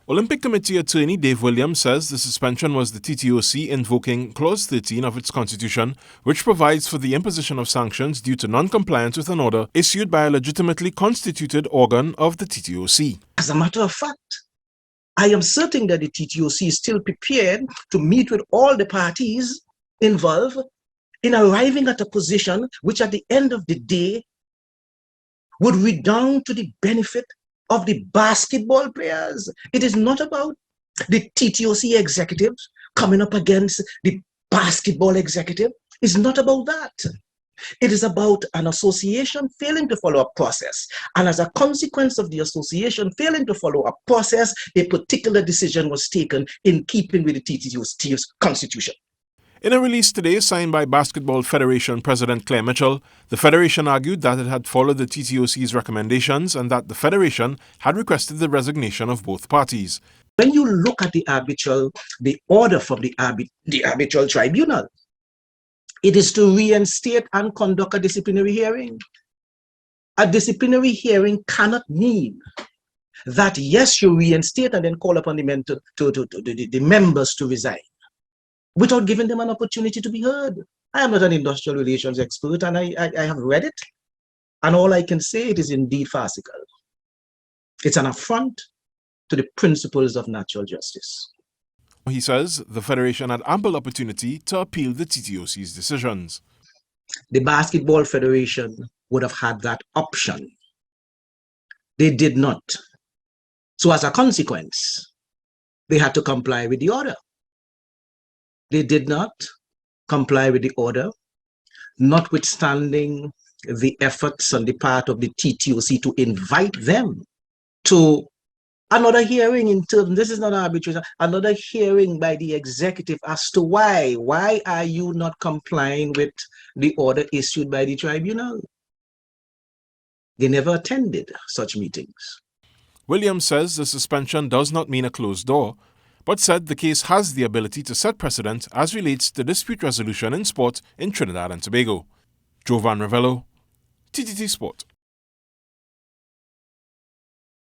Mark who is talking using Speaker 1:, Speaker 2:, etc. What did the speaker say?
Speaker 1: Olympic Committee attorney Dave Williams says the suspension was the TTOC invoking Clause 13 of its constitution, which provides for the imposition of sanctions due to non-compliance with an order issued by a legitimately constituted organ of the TTOC.
Speaker 2: As a matter of fact, I am certain that the TTOC is still prepared to meet with all the parties involved in arriving at a position which at the end of the day would redound to the benefit of the basketball players. It is not about the TTOC executives coming up against the basketball executive. It's not about that. It is about an association failing to follow a process. And as a consequence of the association failing to follow a process, a particular decision was taken in keeping with the TTOC's constitution.
Speaker 1: In a release today signed by Basketball Federation President Claire Mitchell, the Federation argued that it had followed the TTOC's recommendations and that the Federation had requested the resignation of both parties.
Speaker 2: When you look at the order from the arbitral tribunal, it is to reinstate and conduct a disciplinary hearing. A disciplinary hearing cannot mean that, yes, you reinstate and then call upon the members to resign without giving them an opportunity to be heard. I am not an industrial relations expert, and I have read it, and all I can say, it is indeed farcical. It's an affront to the principles of natural justice.
Speaker 1: He says the Federation had ample opportunity to appeal the TTOC's decisions.
Speaker 2: The Basketball Federation would have had that option. They did not. So as a consequence, they had to comply with the order. They did not comply with the order, notwithstanding the efforts on the part of the TTOC to invite them to another hearing in terms, this is not arbitration, another hearing by the executive as to why. Why are you not complying with the order issued by the tribunal? They never attended such meetings.
Speaker 1: Williams says the suspension does not mean a closed door, but said the case has the ability to set precedent as relates to dispute resolution in sport in Trinidad and Tobago. Jovan Ravello, TTT Sport.